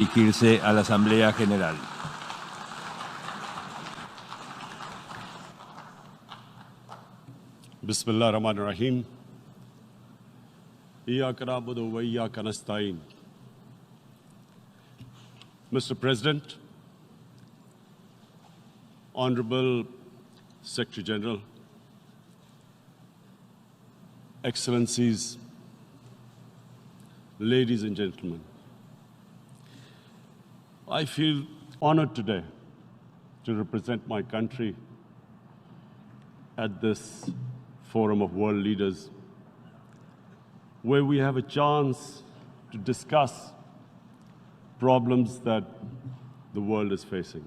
dirigirse a la Asamblea General. Bismillah ar-Rahman ar-Rahim. Iyyaka na'budu wa iyyaka nasta'in. Mr. President, Honorable Secretary General, Excellencies, ladies and gentlemen, I feel honored today to represent my country at this forum of world leaders, where we have a chance to discuss problems that the world is facing.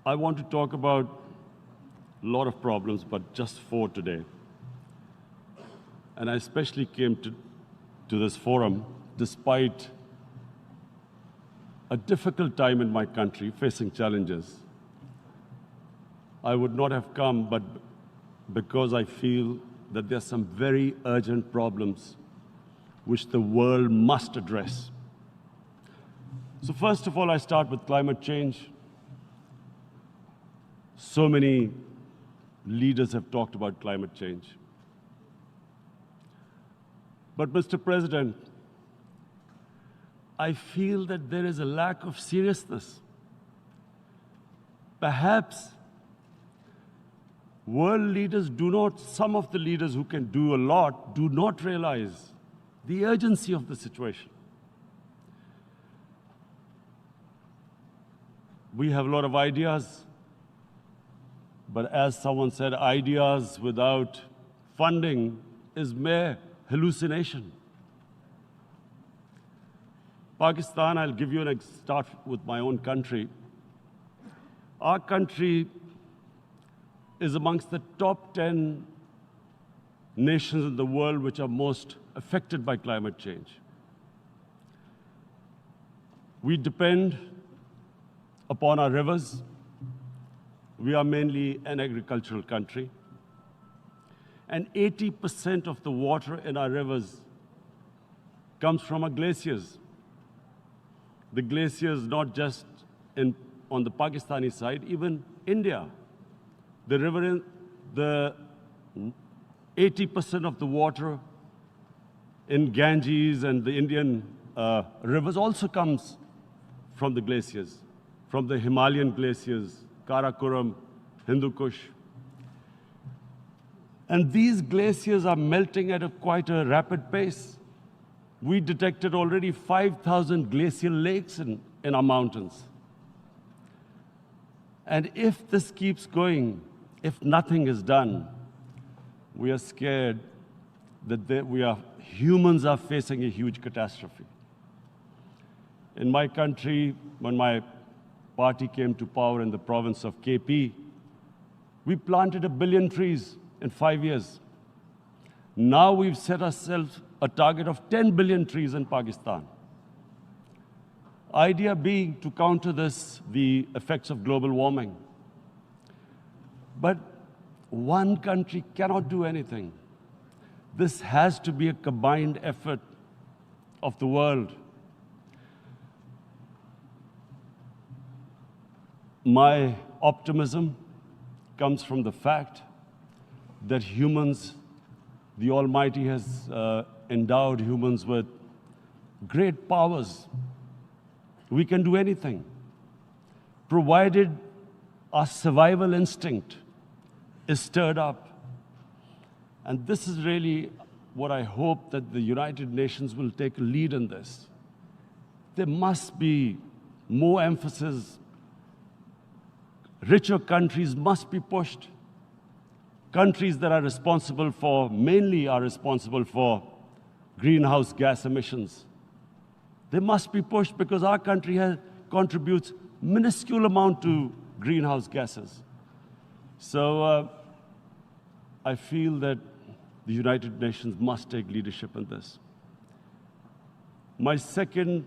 I want to talk about a lot of problems, but just four today. And I especially came to this forum despite a difficult time in my country, facing challenges. I would not have come, but because I feel that there are some very urgent problems which the world must address. So first of all, I start with climate change. So many leaders have talked about climate change. But Mr. President, I feel that there is a lack of seriousness. Perhaps world leaders some of the leaders who can do a lot, do not realize the urgency of the situation. We have a lot of ideas, but as someone said, ideas without funding is mere hallucination. Pakistan, I'll give you start with my own country. Our country is amongst the top 10 nations in the world which are most affected by climate change. We depend upon our rivers. We are mainly an agricultural country. And 80% of the water in our rivers comes from our glaciers. The glaciers, not just on the Pakistani side, even India. The river, the 80% of the water in Ganges and the Indian rivers also comes from the glaciers, from the Himalayan glaciers, Karakoram, Hindu Kush. And these glaciers are melting at quite a rapid pace. We detected already 5,000 glacial lakes in our mountains. And if this keeps going, if nothing is done, we are scared that humans are facing a huge catastrophe. In my country, when my party came to power in the province of KP, we planted 1 billion trees in 5 years. Now we've set ourselves a target of 10 billion trees in Pakistan. Idea being to counter the effects of global warming. But one country cannot do anything. This has to be a combined effort of the world. My optimism comes from the fact that humans, the Almighty has endowed humans with great powers. We can do anything, provided our survival instinct is stirred up. And this is really what I hope that the United Nations will take a lead in this. There must be more emphasis. Richer countries must be pushed. Countries that are responsible for, mainly are responsible for greenhouse gas emissions. They must be pushed because our country contributes minuscule amount to greenhouse gases. So I feel that the United Nations must take leadership in this. My second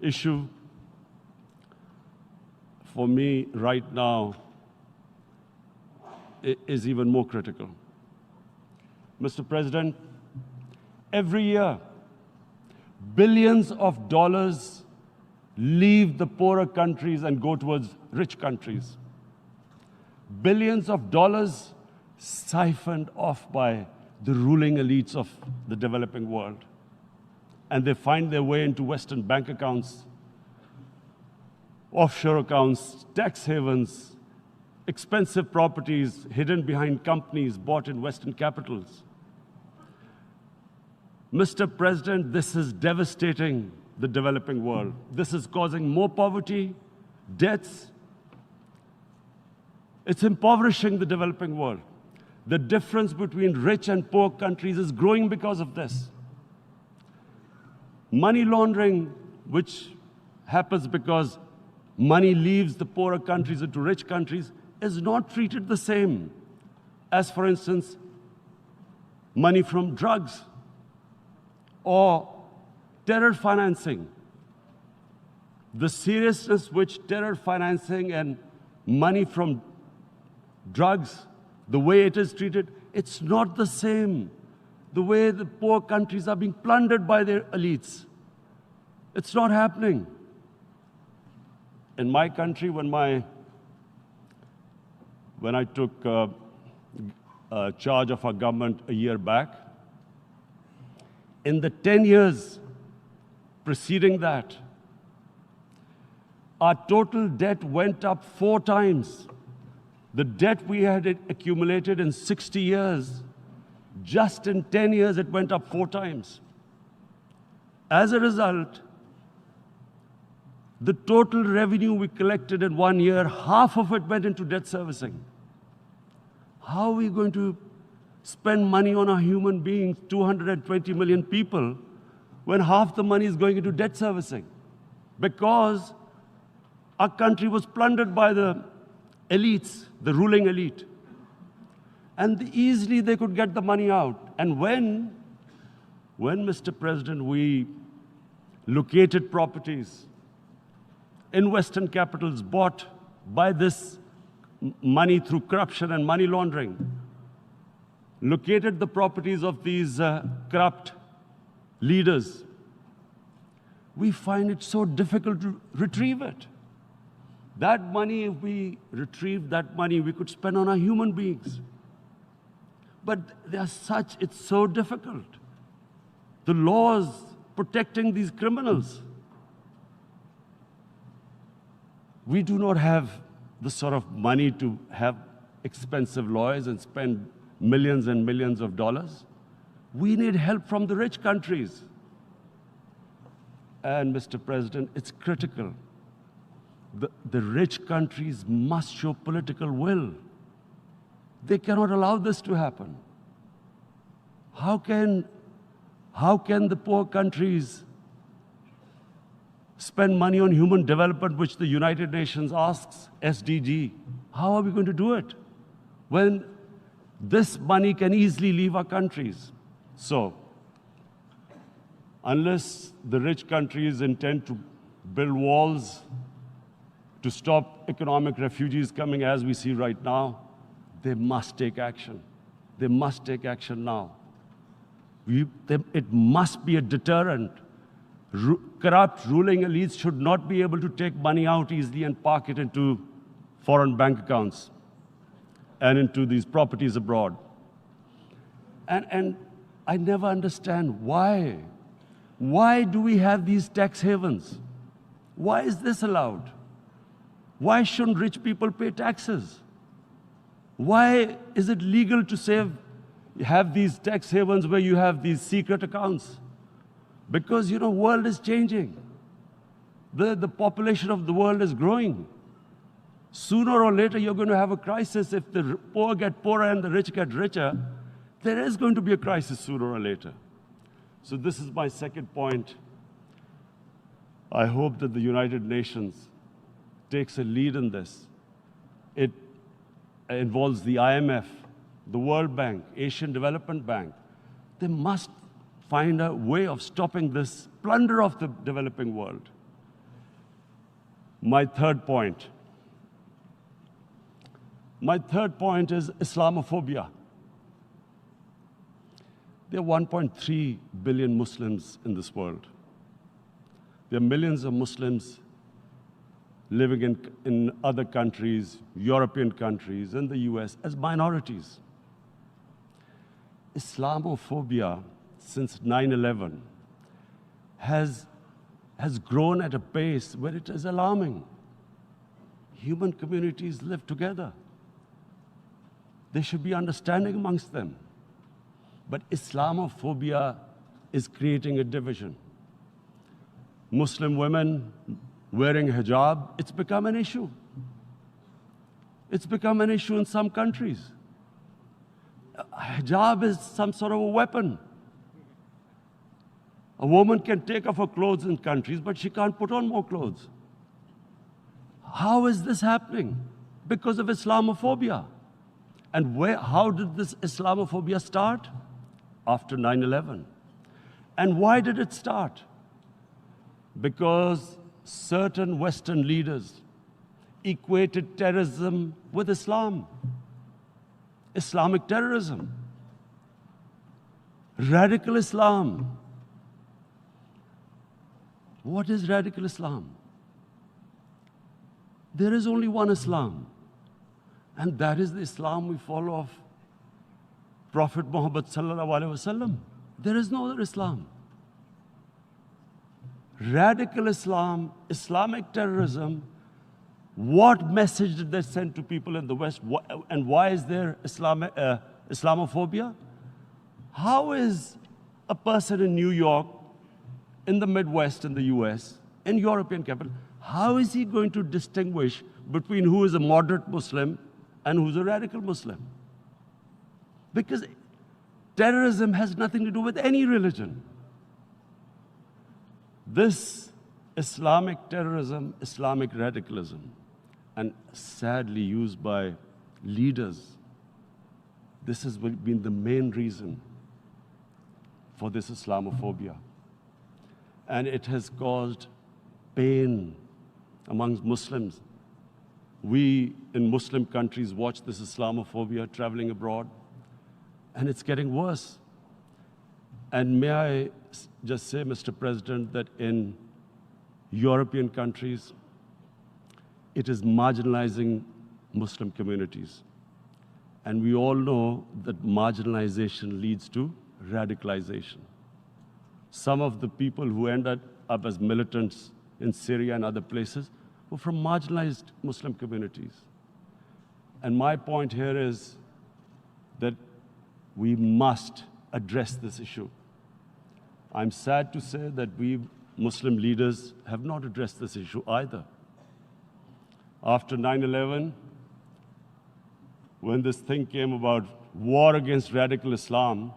issue for me right now is even more critical. Mr. President, every year Billions of dollars leave the poorer countries and go towards rich countries. Billions of dollars siphoned off by the ruling elites of the developing world. And they find their way into Western bank accounts, offshore accounts, tax havens, expensive properties hidden behind companies bought in Western capitals. Mr. President, this is devastating the developing world. This is causing more poverty, deaths. It's impoverishing the developing world. The difference between rich and poor countries is growing because of this. Money laundering, which happens because money leaves the poorer countries into rich countries, is not treated the same as, for instance, money from drugs or terror financing. The seriousness which terror financing and money from drugs, the way it is treated, it's not the same. The way the poor countries are being plundered by their elites. It's not happening. In my country, when I took charge of our government a year back, in the 10 years preceding that, our total debt went up 4 times. The debt we had accumulated in 60 years, just in 10 years, it went up 4 times. As a result, the total revenue we collected in 1 year, half of it went into debt servicing. How are we going to spend money on our human beings, 220 million people, when half the money is going into debt servicing? Because our country was plundered by the elites, the ruling elite. And easily they could get the money out. And when Mr. President, we located properties in Western capitals bought by this money through corruption and money laundering, located the properties of these corrupt leaders, we find it so difficult to retrieve it. That money, if we retrieved that money, we could spend on our human beings. But it's so difficult. The laws protecting these criminals. We do not have the sort of money to have expensive lawyers and spend millions and millions of dollars. We need help from the rich countries. And Mr. President, it's critical. The rich countries must show political will. They cannot allow this to happen. How can the poor countries spend money on human development, which the United Nations asks, SDG? How are we going to do it when this money can easily leave our countries? So, unless the rich countries intend to build walls to stop economic refugees coming as we see right now, they must take action. They must take action now. It must be a deterrent. Corrupt ruling elites should not be able to take money out easily and park it into foreign bank accounts and into these properties abroad. And I never understand why. Why do we have these tax havens? Why is this allowed? Why shouldn't rich people pay taxes? Why is it legal to have these tax havens where you have these secret accounts? Because, the world is changing. The population of the world is growing. Sooner or later, you're going to have a crisis. If the poor get poorer and the rich get richer, there is going to be a crisis sooner or later. So this is my second point. I hope that the United Nations takes a lead in this. It involves the IMF, the World Bank, Asian Development Bank. They must find a way of stopping this plunder of the developing world. My third point is Islamophobia. There are 1.3 billion Muslims in this world. There are millions of Muslims living in other countries, European countries, and the US as minorities. Islamophobia since 9/11 has grown at a pace where it is alarming. Human communities live together. There should be understanding amongst them. But Islamophobia is creating a division. Muslim women wearing hijab, it's become an issue. It's become an issue in some countries. Hijab is some sort of a weapon. A woman can take off her clothes in countries, but she can't put on more clothes. How is this happening? Because of Islamophobia. And how did this Islamophobia start? After 9/11. And why did it start? Because certain Western leaders equated terrorism with Islam. Islamic terrorism. Radical Islam. What is radical Islam? There is only one Islam, and that is the Islam we follow of Prophet Muhammad sallallahu alaihi wasallam. There is no other Islam. Radical Islam, Islamic terrorism, what message did they send to people in the West, and why is there Islamophobia? How is a person in New York, in the Midwest, in the US, in European capital, how is he going to distinguish between who is a moderate Muslim and who's a radical Muslim? Because terrorism has nothing to do with any religion. This Islamic terrorism, Islamic radicalism, and sadly used by leaders, this has been the main reason for this Islamophobia. And it has caused pain amongst Muslims. We in Muslim countries watch this Islamophobia traveling abroad, and it's getting worse. And may I just say, Mr. President, that in European countries, it is marginalizing Muslim communities. And we all know that marginalization leads to radicalization. Some of the people who ended up as militants in Syria and other places were from marginalized Muslim communities. And my point here is that we must address this issue. I'm sad to say that we Muslim leaders have not addressed this issue either. After 9/11, when this thing came about war against radical Islam,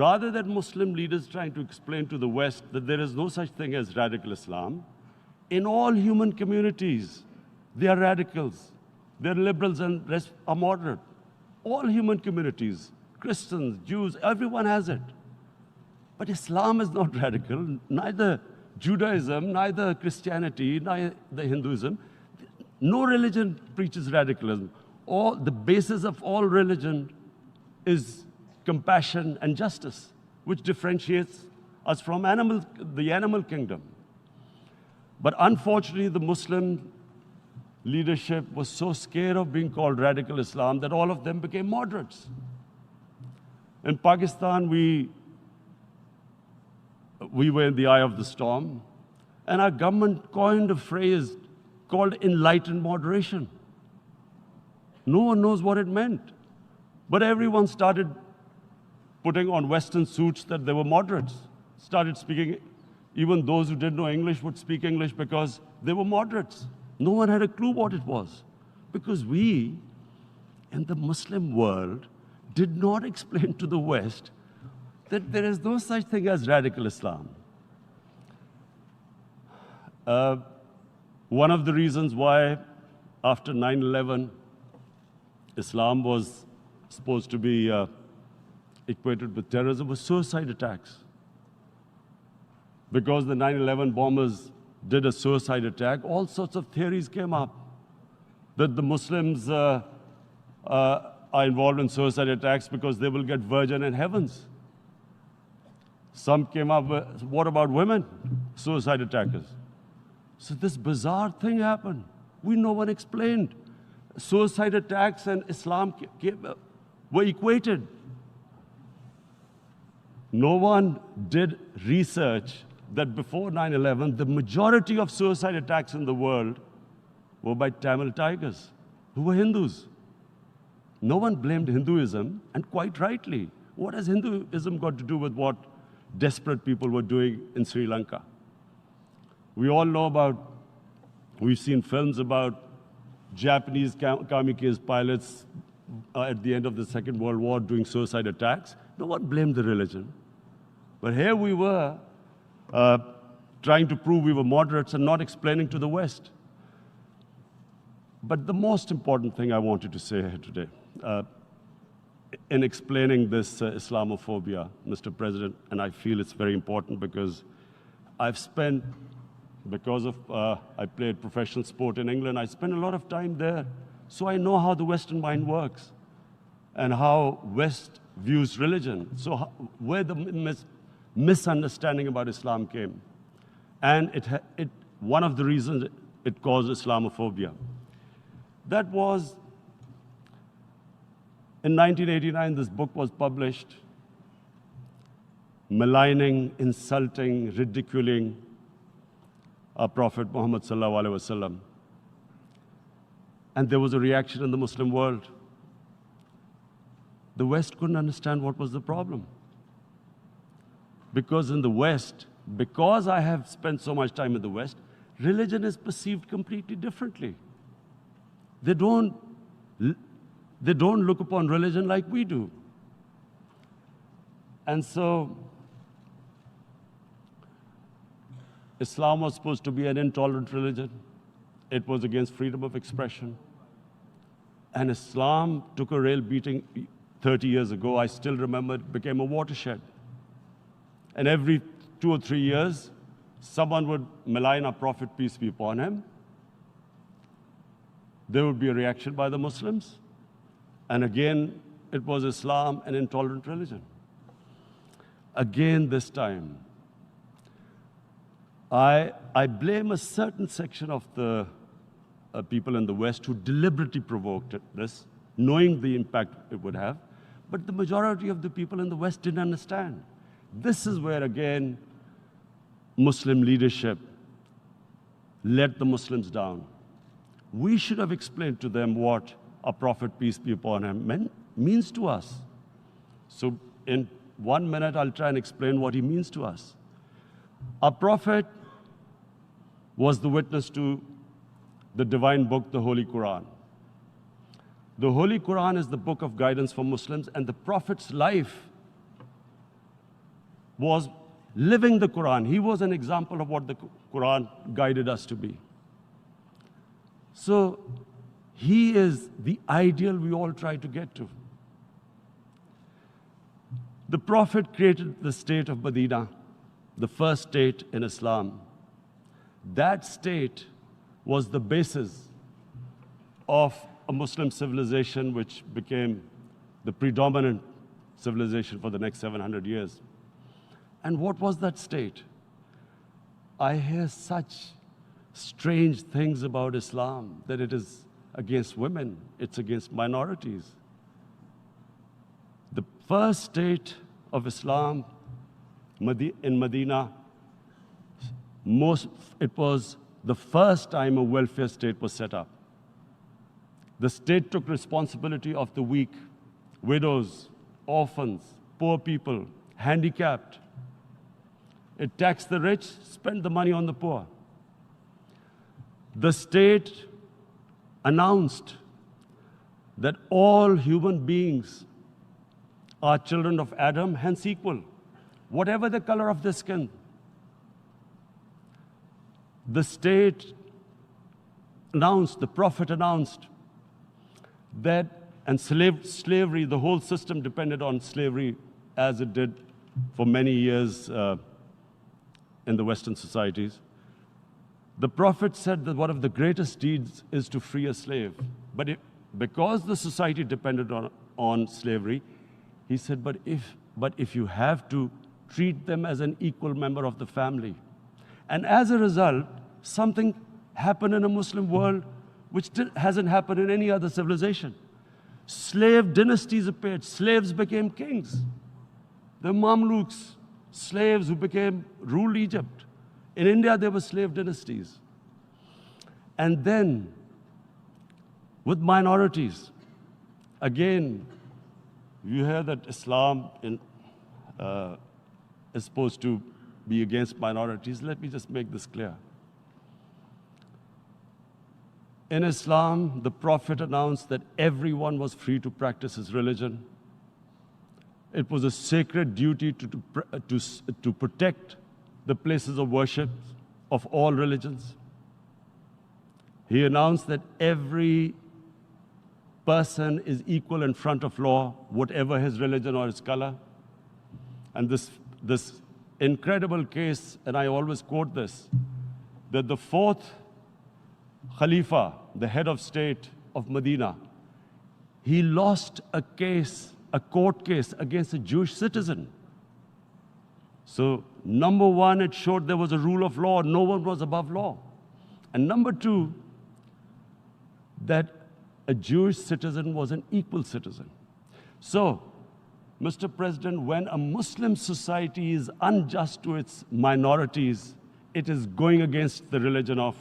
rather than Muslim leaders trying to explain to the West that there is no such thing as radical Islam, in all human communities, they are radicals. They're liberals and rest are moderate. All human communities, Christians, Jews, everyone has it. But Islam is not radical, neither Judaism, neither Christianity, neither Hinduism. No religion preaches radicalism. The basis of all religion is compassion and justice, which differentiates us from the animal kingdom. But unfortunately, the Muslim leadership was so scared of being called radical Islam that all of them became moderates. In Pakistan, we were in the eye of the storm, and our government coined a phrase called enlightened moderation. No one knows what it meant, but everyone started putting on Western suits that they were moderates, started speaking. Even those who didn't know English would speak English because they were moderates. No one had a clue what it was, because we, in the Muslim world, did not explain to the West that there is no such thing as radical Islam. One of the reasons why, after 9/11, Islam was supposed to be equated with terrorism was suicide attacks. Because the 9/11 bombers did a suicide attack, all sorts of theories came up that the Muslims are involved in suicide attacks because they will get virgin in heavens. Some came up with, what about women? Suicide attackers. So this bizarre thing happened. No one explained. Suicide attacks and Islam were equated. No one did research that before 9/11, the majority of suicide attacks in the world were by Tamil tigers, who were Hindus. No one blamed Hinduism, and quite rightly. What has Hinduism got to do with what desperate people were doing in Sri Lanka? We all know about, we've seen films about Japanese kamikaze pilots at the end of the Second World War doing suicide attacks. No one blamed the religion. But here we were trying to prove we were moderates and not explaining to the West. But the most important thing I wanted to say here today, in explaining this Islamophobia, Mr. President, and I feel it's very important because I've spent, because of, I played professional sport in England, I spent a lot of time there. So I know how the Western mind works and how West views religion. So where the misunderstanding about Islam came. And one of the reasons it caused Islamophobia. That was, in 1989, this book was published, maligning, insulting, ridiculing our Prophet Muhammad sallallahu alaihi wasallam. And there was a reaction in the Muslim world. The West couldn't understand what was the problem. Because in the West, because I have spent so much time in the West, religion is perceived completely differently. They don't look upon religion like we do. And so, Islam was supposed to be an intolerant religion. It was against freedom of expression. And Islam took a real beating 30 years ago. I still remember it became a watershed. And every 2 or 3 years, someone would malign our Prophet, peace be upon him. There would be a reaction by the Muslims. And again, it was Islam, an intolerant religion. Again, this time, I blame a certain section of the people in the West who deliberately provoked this, knowing the impact it would have. But the majority of the people in the West didn't understand. This is where, again, Muslim leadership let the Muslims down. We should have explained to them what our Prophet, peace be upon him, means to us. So in 1 minute, I'll try and explain what he means to us. Our Prophet was the witness to the divine book, the Holy Quran. The Holy Quran is the book of guidance for Muslims, and the Prophet's life was living the Quran. He was an example of what the Quran guided us to be. So he is the ideal we all try to get to. The Prophet created the state of Medina, the first state in Islam. That state was the basis of a Muslim civilization which became the predominant civilization for the next 700 years. And what was that state? I hear such strange things about Islam, that it is against women, it's against minorities. The first state of Islam in Medina, it was the first time a welfare state was set up. The state took responsibility of the weak, widows, orphans, poor people, handicapped. It taxed the rich, spent the money on the poor. The state announced that all human beings are children of Adam, hence equal, whatever the color of their skin. The state announced, the Prophet announced that, and slavery, the whole system depended on slavery as it did for many years in the Western societies. The Prophet said that one of the greatest deeds is to free a slave. But because the society depended on slavery, he said, but if you have to treat them as an equal member of the family. And as a result, something happened in a Muslim world which hasn't happened in any other civilization. Slave dynasties appeared. Slaves became kings. The Mamluks, slaves who ruled Egypt. In India, there were slave dynasties. And then, with minorities, again, you hear that Islam is supposed to be against minorities. Let me just make this clear. In Islam, the Prophet announced that everyone was free to practice his religion. It was a sacred duty to protect the places of worship of all religions. He announced that every person is equal in front of law, whatever his religion or his color. And this incredible case, and I always quote this, that the fourth Khalifa, the head of state of Medina, he lost a court case against a Jewish citizen. So, number one, it showed there was a rule of law, no one was above law. And number two, that a Jewish citizen was an equal citizen. So, Mr. President, when a Muslim society is unjust to its minorities, it is going against the religion of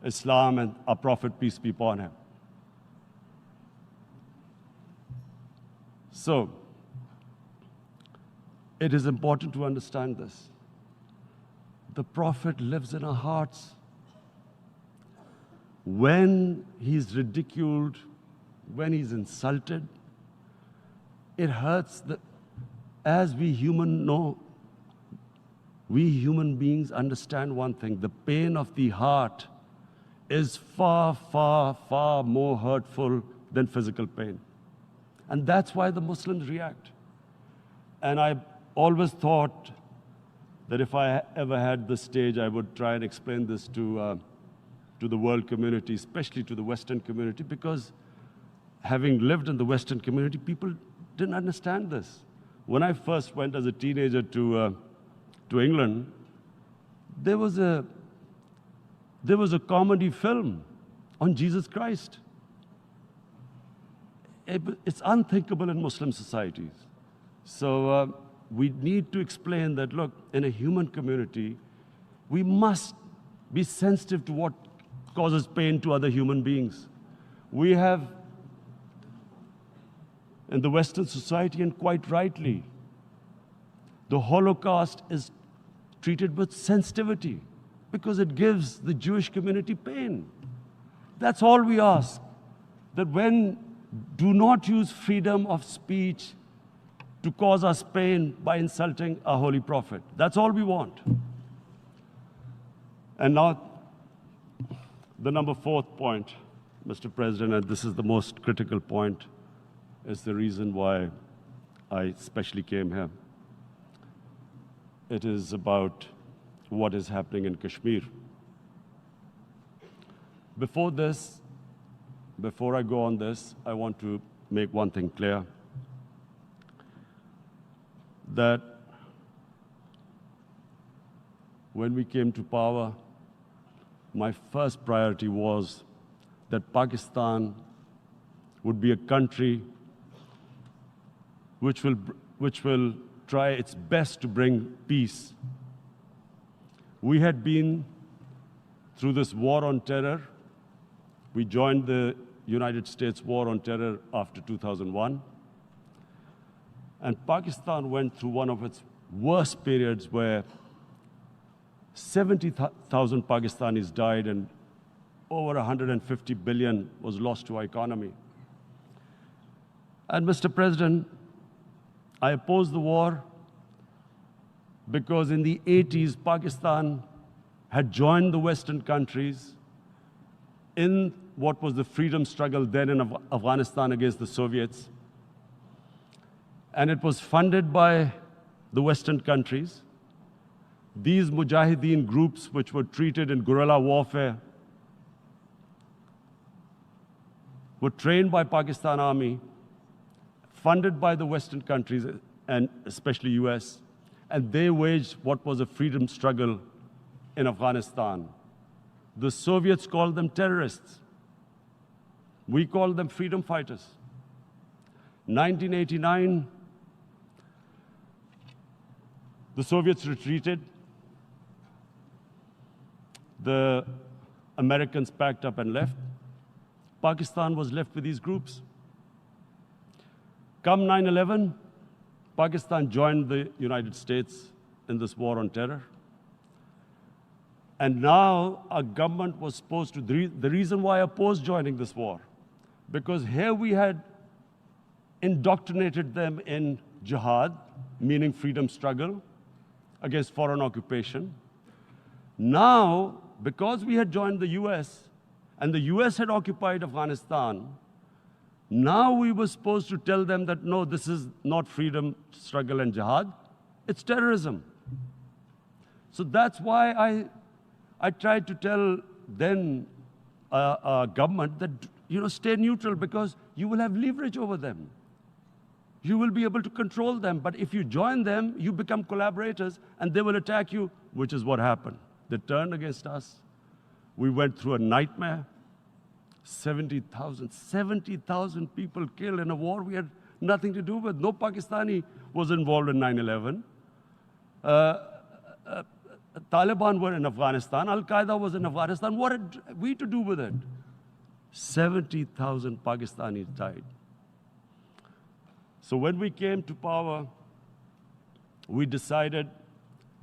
Islam and our Prophet, peace be upon him. So, it is important to understand this. The Prophet lives in our hearts. When he's ridiculed, when he's insulted, it hurts. As we human beings understand one thing, the pain of the heart is far, far, far more hurtful than physical pain. And that's why the Muslims react. And I always thought that if I ever had the stage, I would try and explain this to the world community, especially to the Western community, because having lived in the Western community, people didn't understand this. When I first went as a teenager to England, there was a comedy film on Jesus Christ. It's unthinkable in Muslim societies. So we need to explain that, look, in a human community, we must be sensitive to what causes pain to other human beings. We have, in the Western society, and quite rightly, the Holocaust is treated with sensitivity because it gives the Jewish community pain. That's all we ask, that do not use freedom of speech to cause us pain by insulting our Holy Prophet. That's all we want. And now, the number fourth point, Mr. President, and this is the most critical point, is the reason why I especially came here. It is about what is happening in Kashmir. Before I go on this, I want to make one thing clear, that when we came to power, my first priority was that Pakistan would be a country which will try its best to bring peace. We had been through this war on terror. We joined the United States war on terror after 2001. And Pakistan went through one of its worst periods where 70,000 Pakistanis died and over 150 billion was lost to our economy. And Mr. President, I opposed the war because in the 80s, Pakistan had joined the Western countries in what was the freedom struggle then in Afghanistan against the Soviets. And it was funded by the Western countries. These Mujahideen groups, which were treated in guerrilla warfare, were trained by Pakistan Army, funded by the Western countries, and especially US. and they waged what was a freedom struggle in Afghanistan. The Soviets called them terrorists. We called them freedom fighters. 1989, the Soviets retreated. The Americans packed up and left. Pakistan was left with these groups. Come 9/11, Pakistan joined the United States in this war on terror. And now our government was supposed to, the reason why I opposed joining this war, because here we had indoctrinated them in jihad, meaning freedom struggle against foreign occupation. Now, because we had joined the US, and the US had occupied Afghanistan, now we were supposed to tell them that, no, this is not freedom struggle and jihad, it's terrorism. So that's why I tried to tell then government that, stay neutral, because you will have leverage over them. You will be able to control them. But if you join them, you become collaborators, and they will attack you, which is what happened. They turned against us. We went through a nightmare. 70,000 people killed in a war we had nothing to do with. No Pakistani was involved in 9/11. Taliban were in Afghanistan. Al-Qaeda was in Afghanistan. What had we to do with it? 70,000 Pakistanis died. So when we came to power, we decided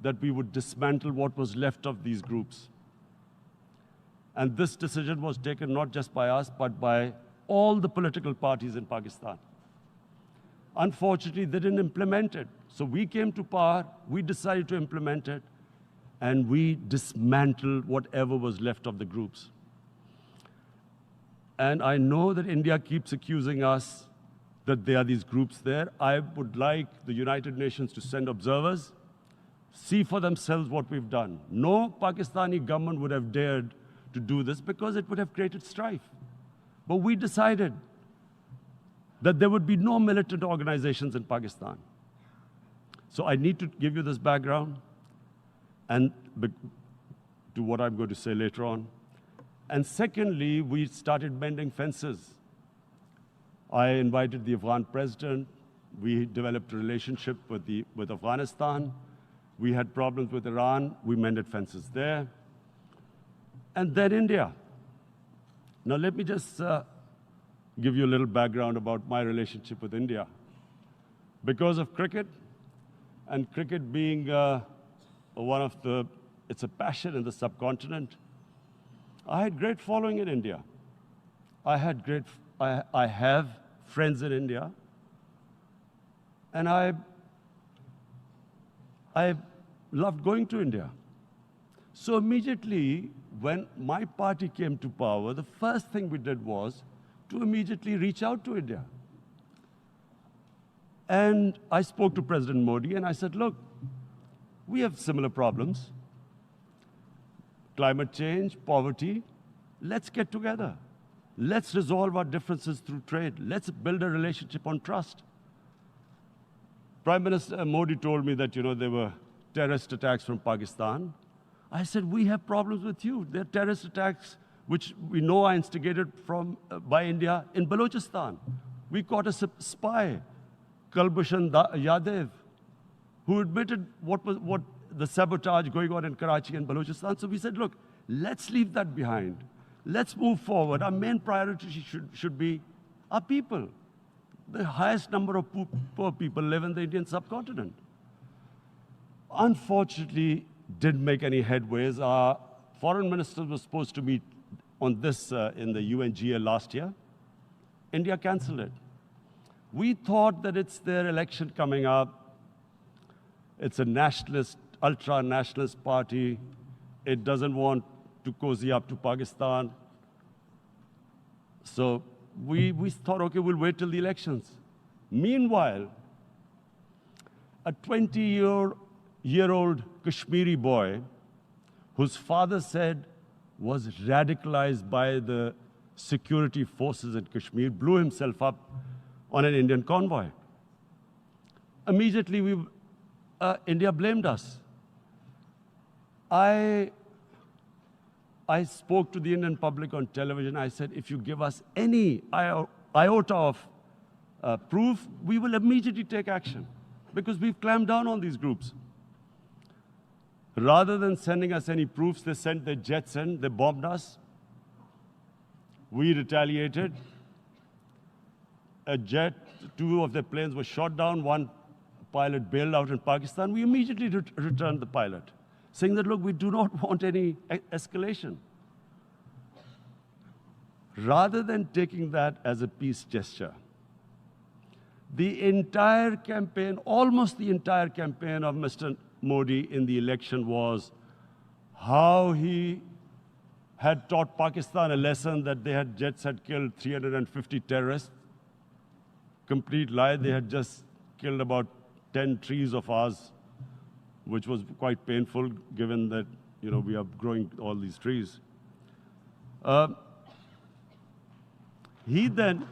that we would dismantle what was left of these groups. And this decision was taken not just by us, but by all the political parties in Pakistan. Unfortunately, they didn't implement it. So we came to power, we decided to implement it, and we dismantled whatever was left of the groups. And I know that India keeps accusing us that there are these groups there. I would like the United Nations to send observers, see for themselves what we've done. No Pakistani government would have dared to do this because it would have created strife. But we decided that there would be no militant organizations in Pakistan. So I need to give you this background and to what I'm going to say later on. And secondly, we started mending fences. I invited the Afghan president. We developed a relationship with Afghanistan. We had problems with Iran. We mended fences there. And then India. Now let me just give you a little background about my relationship with India. Because of cricket, and cricket being it's a passion in the subcontinent, I had great following in India. I have friends in India, and I loved going to India. So immediately, when my party came to power, the first thing we did was to immediately reach out to India. And I spoke to President Modi, and I said, look, we have similar problems. Climate change, poverty, let's get together. Let's resolve our differences through trade. Let's build a relationship on trust. Prime Minister Modi told me that, there were terrorist attacks from Pakistan. I said, we have problems with you. There are terrorist attacks which we know are instigated by India in Balochistan. We caught a spy, Kulbhushan Yadav, who admitted what the sabotage going on in Karachi and Balochistan. So we said, look, let's leave that behind. Let's move forward. Our main priority should be our people. The highest number of poor people live in the Indian subcontinent. Unfortunately, didn't make any headways. Our foreign ministers were supposed to meet on this in the UNGA last year. India canceled it. We thought that it's their election coming up. It's a nationalist, ultra-nationalist party. It doesn't want to cozy up to Pakistan. So we thought, okay, we'll wait till the elections. Meanwhile, a 20-year-old Kashmiri boy, whose father said was radicalized by the security forces in Kashmir, blew himself up on an Indian convoy. Immediately, India blamed us. I spoke to the Indian public on television. I said, if you give us any iota of proof, we will immediately take action, because we've clamped down on these groups. Rather than sending us any proofs, they sent their jets in, they bombed us. We retaliated. A jet, 2 of their planes were shot down, 1 pilot bailed out in Pakistan. We immediately returned the pilot, saying that, look, we do not want any escalation. Rather than taking that as a peace gesture, the entire campaign, almost the entire campaign of Mr. Modi in the election was how he had taught Pakistan a lesson that jets had killed 350 terrorists. Complete lie. They had just killed about 10 trees of ours, which was quite painful given that, we are growing all these trees. He then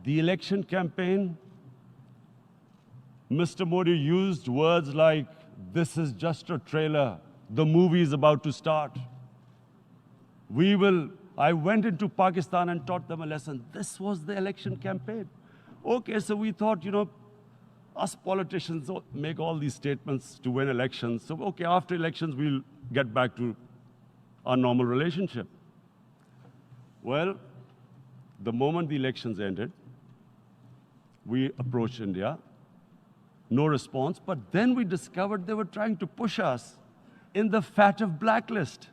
the election campaign, Mr. Modi used words like, this is just a trailer, the movie is about to start. I went into Pakistan and taught them a lesson. This was the election campaign. Okay, so we thought, us politicians make all these statements to win elections. So, okay, after elections, we'll get back to our normal relationship. Well, the moment the elections ended, we approached India, no response, but then we discovered they were trying to push us in the FATF blacklist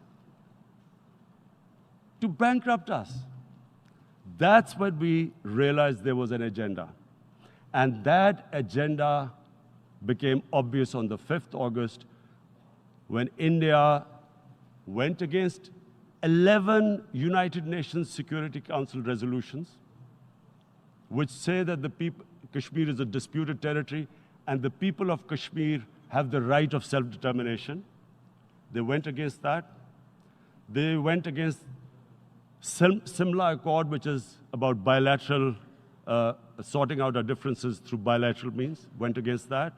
to bankrupt us. That's when we realized there was an agenda. And that agenda became obvious on the 5th August when India went against 11 United Nations Security Council resolutions, which say that Kashmir is a disputed territory and the people of Kashmir have the right of self-determination. They went against that. They went against Simla Accord, which is about bilateral, sorting out our differences through bilateral means, went against that.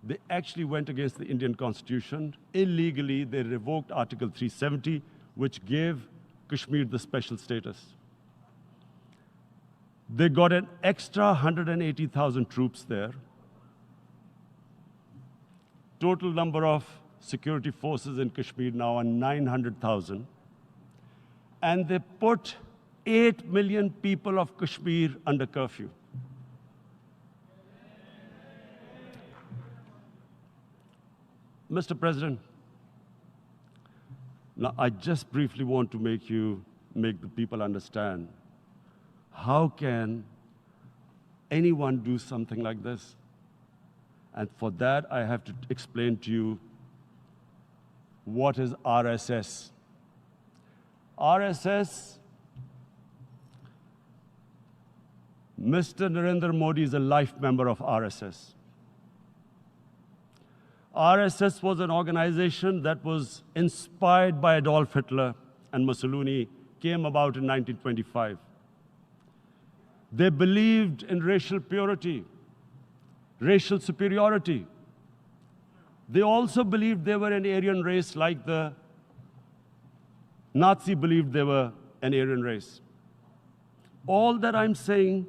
They actually went against the Indian Constitution. Illegally, they revoked Article 370, which gave Kashmir the special status. They got an extra 180,000 troops there. Total number of security forces in Kashmir now are 900,000. And they put 8 million people of Kashmir under curfew. Mr. President, now I just briefly want to make the people understand, how can anyone do something like this? And for that, I have to explain to you what is RSS. RSS, Mr. Narendra Modi is a life member of RSS. RSS was an organization that was inspired by Adolf Hitler and Mussolini, came about in 1925. They believed in racial purity, racial superiority. They also believed they were an Aryan race like the Nazi believed they were an Aryan race. All that I'm saying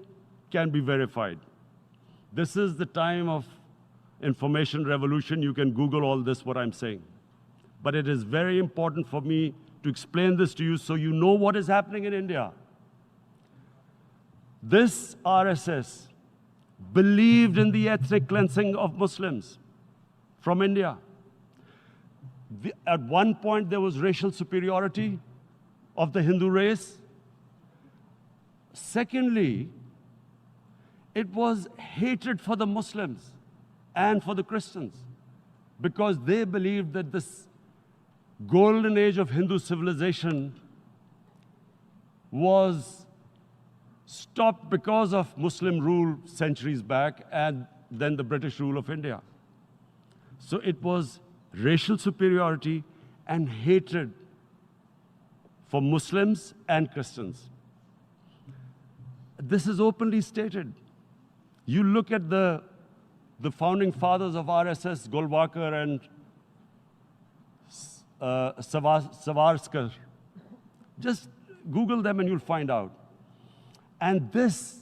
can be verified. This is the time of information revolution. You can Google all this, what I'm saying. But it is very important for me to explain this to you so you know what is happening in India. This RSS believed in the ethnic cleansing of Muslims from India. At one point, there was racial superiority of the Hindu race. Secondly, it was hatred for the Muslims and for the Christians, because they believed that this golden age of Hindu civilization was stopped because of Muslim rule centuries back and then the British rule of India. So it was racial superiority and hatred for Muslims and Christians. This is openly stated. You look at the founding fathers of RSS, Golwalkar and Savarkar. Just Google them and you'll find out. And this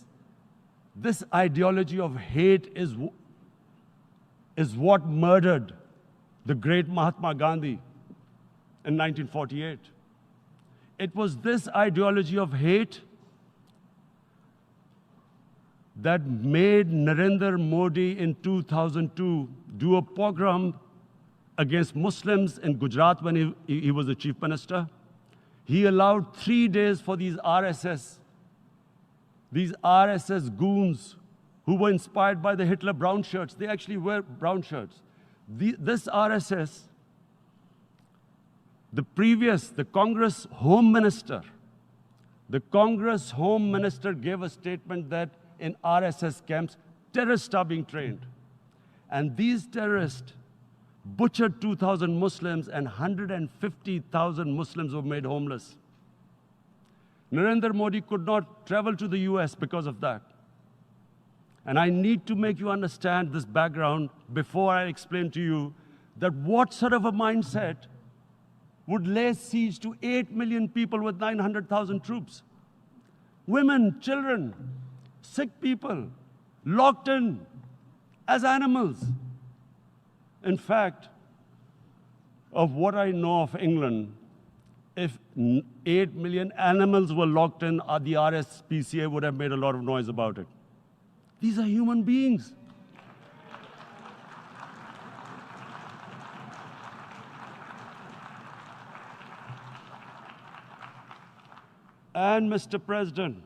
ideology of hate is what murdered the great Mahatma Gandhi in 1948. It was this ideology of hate that made Narendra Modi in 2002 do a pogrom against Muslims in Gujarat when he was the chief minister. He allowed 3 days for these RSS goons who were inspired by the Hitler brown shirts. They actually wear brown shirts. This RSS, the Congress Home Minister gave a statement that in RSS camps, terrorists are being trained. And these terrorists butchered 2,000 Muslims and 150,000 Muslims were made homeless. Narendra Modi could not travel to the US because of that. And I need to make you understand this background before I explain to you that what sort of a mindset would lay siege to 8 million people with 900,000 troops. Women, children, sick people, locked in as animals. In fact, of what I know of England, if 8 million animals were locked in, the RSPCA would have made a lot of noise about it. These are human beings. And Mr. President,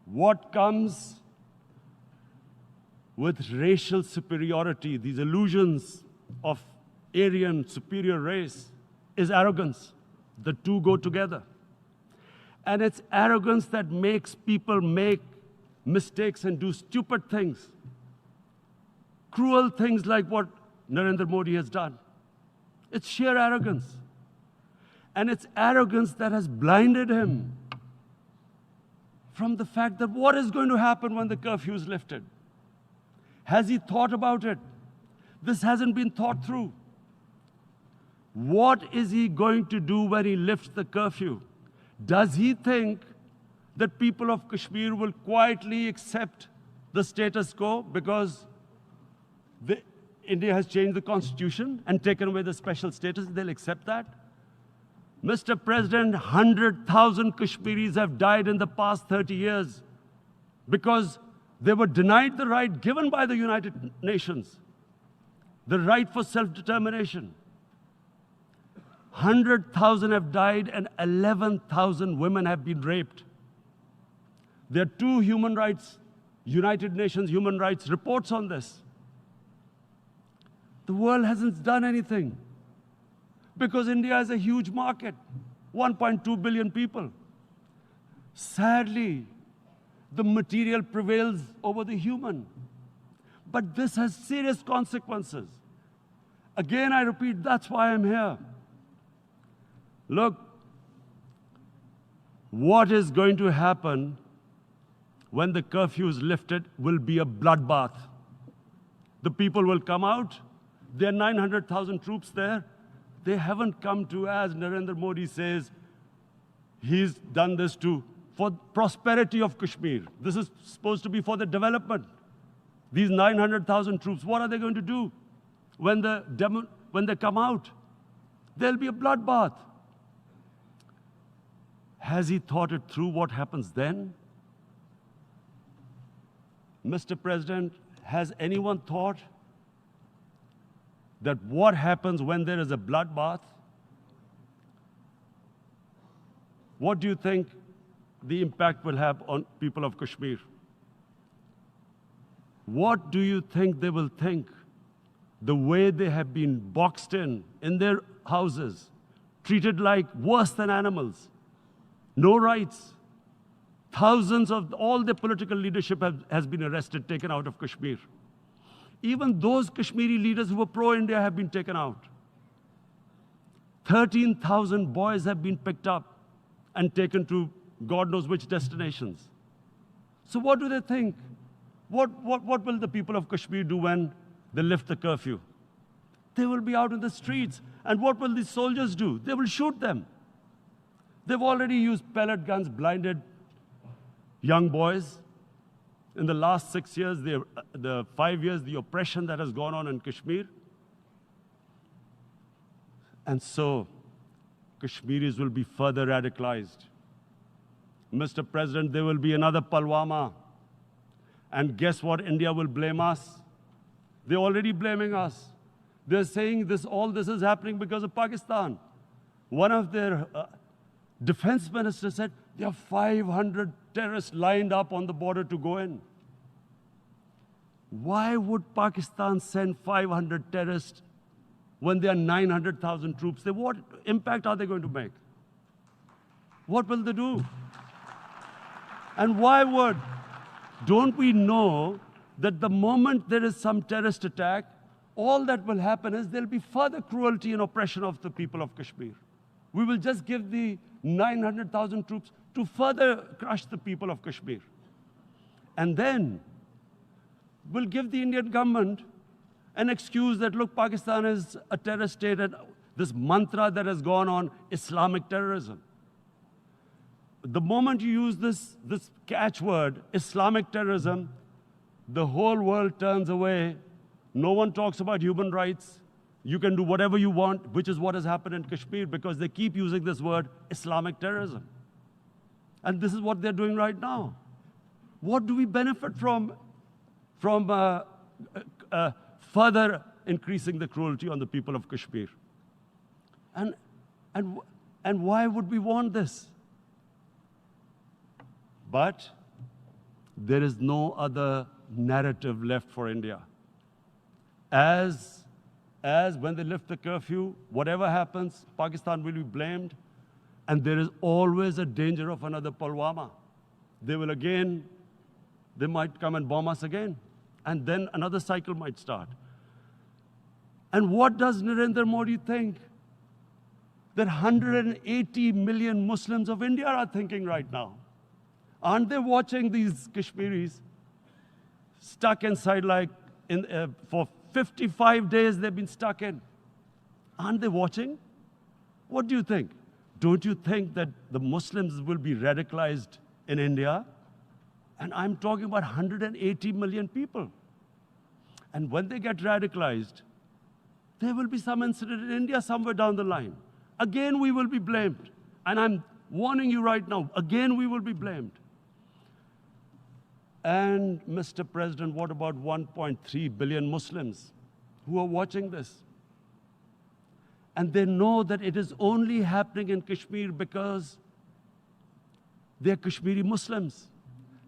what comes with racial superiority, these illusions of Aryan superior race, is arrogance. The two go together. And it's arrogance that makes people make mistakes and do stupid things. Cruel things like what Narendra Modi has done. It's sheer arrogance. And it's arrogance that has blinded him from the fact that what is going to happen when the curfew is lifted? Has he thought about it? This hasn't been thought through. What is he going to do when he lifts the curfew? Does he think that people of Kashmir will quietly accept the status quo because India has changed the constitution and taken away the special status? They'll accept that? Mr. President, 100,000 Kashmiris have died in the past 30 years because they were denied the right given by the United Nations, the right for self-determination. 100,000 have died and 11,000 women have been raped. There are 2 human rights, United Nations human rights reports on this. The world hasn't done anything because India is a huge market, 1.2 billion people. Sadly, the material prevails over the human. But this has serious consequences. Again, I repeat, that's why I'm here. Look, what is going to happen when the curfew is lifted will be a bloodbath. The people will come out. There are 900,000 troops there. They haven't come to, as Narendra Modi says, he's done this for prosperity of Kashmir. This is supposed to be for the development. These 900,000 troops, what are they going to do when they come out? There'll be a bloodbath. Has he thought it through what happens then? Mr. President, has anyone thought that what happens when there is a bloodbath? What do you think the impact will have on people of Kashmir? What do you think they will think? The way they have been boxed in their houses, treated like worse than animals, no rights. Thousands of all the political leadership has been arrested, taken out of Kashmir. Even those Kashmiri leaders who were pro-India have been taken out. 13,000 boys have been picked up and taken to God knows which destinations. So what do they think? What will the people of Kashmir do when they lift the curfew? They will be out in the streets. And what will these soldiers do? They will shoot them. They've already used pellet guns, blinded young boys. In the last 6 years, the 5 years, the oppression that has gone on in Kashmir. And so, Kashmiris will be further radicalized. Mr. President, there will be another Pulwama. And guess what? India will blame us. They're already blaming us. They're saying all this is happening because of Pakistan. One of their defense ministers said, there are 500 terrorists lined up on the border to go in. Why would Pakistan send 500 terrorists when there are 900,000 troops? What impact are they going to make? What will they do? And why would? Don't we know that the moment there is some terrorist attack, all that will happen is there'll be further cruelty and oppression of the people of Kashmir. We will just give the 900,000 troops to further crush the people of Kashmir. And then we'll give the Indian government an excuse that, look, Pakistan is a terrorist state, and this mantra that has gone on, Islamic terrorism. The moment you use this catchword, Islamic terrorism, the whole world turns away. No one talks about human rights. You can do whatever you want, which is what has happened in Kashmir, because they keep using this word, Islamic terrorism. And this is what they're doing right now. What do we benefit from further increasing the cruelty on the people of Kashmir? And why would we want this? But there is no other narrative left for India. As when they lift the curfew, whatever happens, Pakistan will be blamed, and there is always a danger of another Pulwama. They might come and bomb us again, and then another cycle might start. And what does Narendra Modi think? That 180 million Muslims of India are thinking right now. Aren't they watching these Kashmiris stuck inside for 55 days they've been stuck in? Aren't they watching? What do you think? Don't you think that the Muslims will be radicalized in India? And I'm talking about 180 million people. And when they get radicalized, there will be some incident in India somewhere down the line. Again, we will be blamed. And I'm warning you right now, again, we will be blamed. And Mr. President, what about 1.3 billion Muslims who are watching this? And they know that it is only happening in Kashmir because they're Kashmiri Muslims.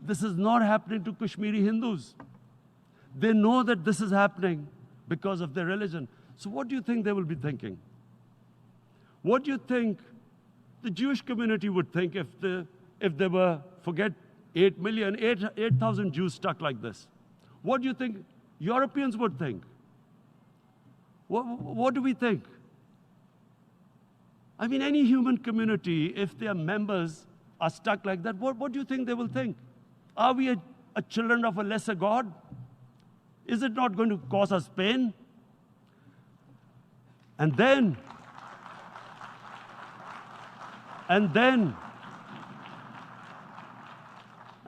This is not happening to Kashmiri Hindus. They know that this is happening because of their religion. So what do you think they will be thinking? What do you think the Jewish community would think if there were, forget 8,000 Jews stuck like this? What do you think Europeans would think? What do we think? I mean, any human community, if their members are stuck like that, what do you think they will think? Are we a children of a lesser God? Is it not going to cause us pain? And then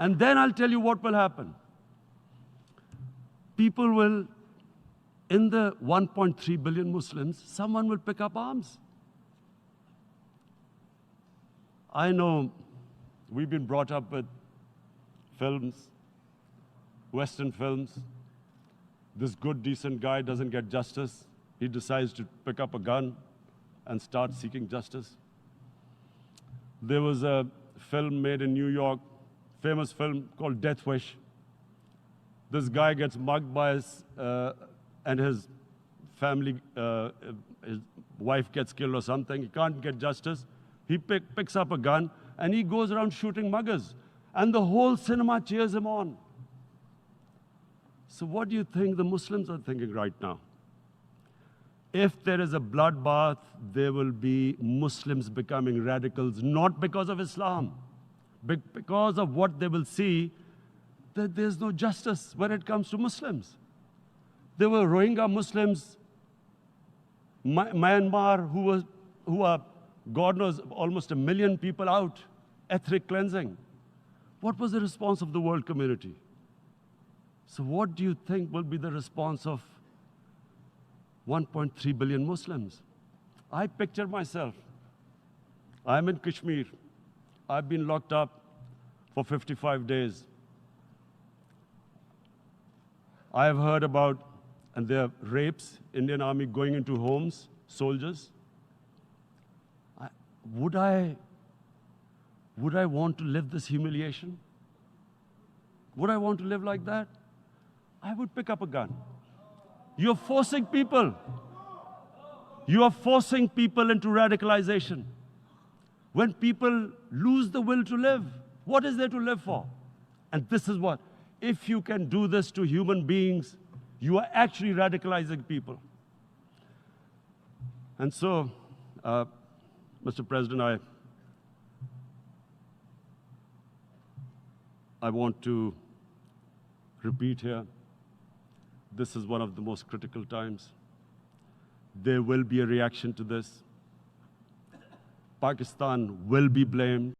I'll tell you what will happen. People will, in the 1.3 billion Muslims, someone will pick up arms. I know we've been brought up with films, Western films. This good, decent guy doesn't get justice. He decides to pick up a gun and start seeking justice. There was a film made in New York, famous film called Death Wish. This guy gets mugged by and his family, his wife gets killed or something. He can't get justice. He picks up a gun and he goes around shooting muggers. And the whole cinema cheers him on. So what do you think the Muslims are thinking right now? If there is a bloodbath, there will be Muslims becoming radicals, not because of Islam, but because of what they will see, that there's no justice when it comes to Muslims. There were Rohingya Muslims, Myanmar, who are, God knows, almost 1 million people out, ethnic cleansing. What was the response of the world community? So what do you think will be the response of 1.3 billion Muslims? I picture myself. I'm in Kashmir. I've been locked up for 55 days. I have heard about, and there are rapes, Indian Army going into homes, soldiers. Would I want to live this humiliation? Would I want to live like that? I would pick up a gun. You're forcing people. You are forcing people into radicalization. When people lose the will to live, what is there to live for? And this is what, if you can do this to human beings, you are actually radicalizing people. And so, Mr. President, I want to repeat here, this is one of the most critical times. There will be a reaction to this. Pakistan will be blamed.